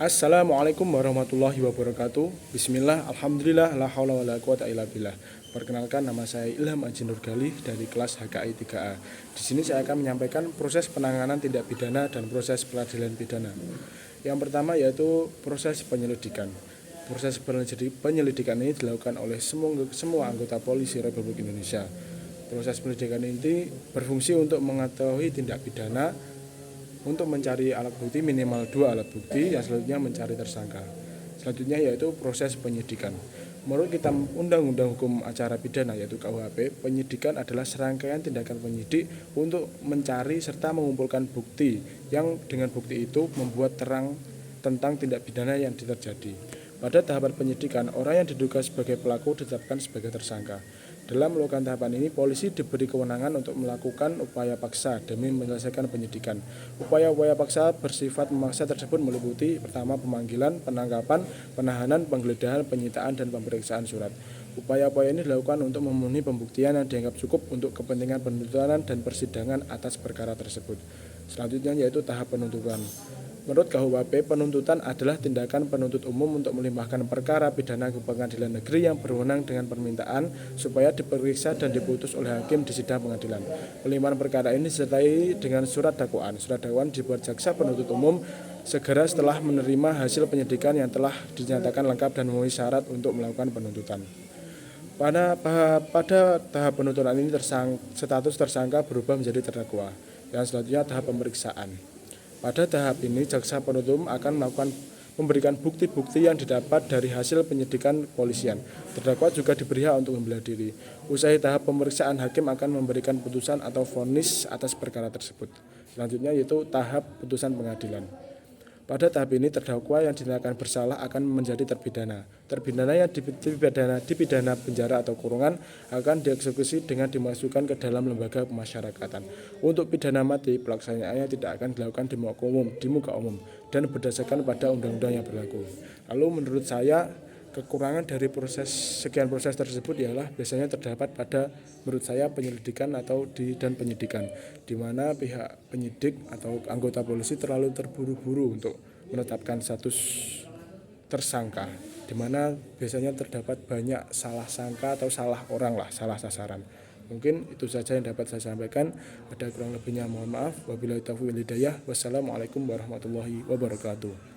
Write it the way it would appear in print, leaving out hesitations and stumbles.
Assalamualaikum warahmatullahi wabarakatuh. Bismillah, alhamdulillah, la haula wala quwata illa billah. Perkenalkan, nama saya Ilham Aji Nurgali dari kelas HKI 3A. Di sini saya akan menyampaikan proses penanganan tindak pidana dan proses peradilan pidana. Yang pertama yaitu proses penyelidikan. Proses penyelidikan ini dilakukan oleh semua anggota polisi Republik Indonesia. Proses penyelidikan ini berfungsi untuk mengetahui tindak pidana, untuk mencari alat bukti, minimal 2 alat bukti, yang selanjutnya mencari tersangka. Selanjutnya yaitu proses penyidikan. Menurut Kitab Undang-Undang Hukum Acara Pidana yaitu KUHP, penyidikan adalah serangkaian tindakan penyidik untuk mencari serta mengumpulkan bukti yang dengan bukti itu membuat terang tentang tindak pidana yang terjadi. Pada tahapan penyidikan, orang yang diduga sebagai pelaku ditetapkan sebagai tersangka. Dalam melakukan tahapan ini, polisi diberi kewenangan untuk melakukan upaya paksa demi menyelesaikan penyidikan. Upaya-upaya paksa bersifat memaksa tersebut meliputi pertama pemanggilan, penangkapan, penahanan, penggeledahan, penyitaan, dan pemeriksaan surat. Upaya-upaya ini dilakukan untuk memenuhi pembuktian yang dianggap cukup untuk kepentingan penuntutan dan persidangan atas perkara tersebut. Selanjutnya yaitu tahap penuntutan. Menurut KUHP, penuntutan adalah tindakan penuntut umum untuk melimpahkan perkara pidana ke pengadilan negeri yang berwenang dengan permintaan supaya diperiksa dan diputus oleh hakim di sidang pengadilan. Pelimpahan perkara ini disertai dengan surat dakwaan. Surat dakwaan dibuat jaksa penuntut umum segera setelah menerima hasil penyidikan yang telah dinyatakan lengkap dan memenuhi syarat untuk melakukan penuntutan. Pada tahap penuntutan ini status tersangka berubah menjadi terdakwa. Yang selanjutnya tahap pemeriksaan. Pada tahap ini, jaksa penuntut umum akan memberikan bukti-bukti yang didapat dari hasil penyidikan polisian. Terdakwa juga diberi hak untuk membela diri. Usai tahap pemeriksaan, hakim akan memberikan putusan atau vonis atas perkara tersebut. Selanjutnya yaitu tahap putusan pengadilan. Pada tahap ini, terdakwa yang dinyatakan bersalah akan menjadi terpidana. Terpidana yang dipidana penjara atau kurungan akan dieksekusi dengan dimasukkan ke dalam lembaga pemasyarakatan. Untuk pidana mati, pelaksanaannya tidak akan dilakukan di muka umum dan berdasarkan pada undang-undang yang berlaku. Lalu menurut saya, kekurangan dari sekian proses tersebut ialah biasanya terdapat pada menurut saya penyelidikan dan penyidikan, di mana pihak penyidik atau anggota polisi terlalu terburu-buru untuk menetapkan status tersangka, di mana biasanya terdapat banyak salah sangka atau salah orang salah sasaran. Mungkin itu saja yang dapat saya sampaikan. Ada kurang lebihnya mohon maaf. Wabillahi taufiq wal hidayah. Wassalamualaikum warahmatullahi wabarakatuh.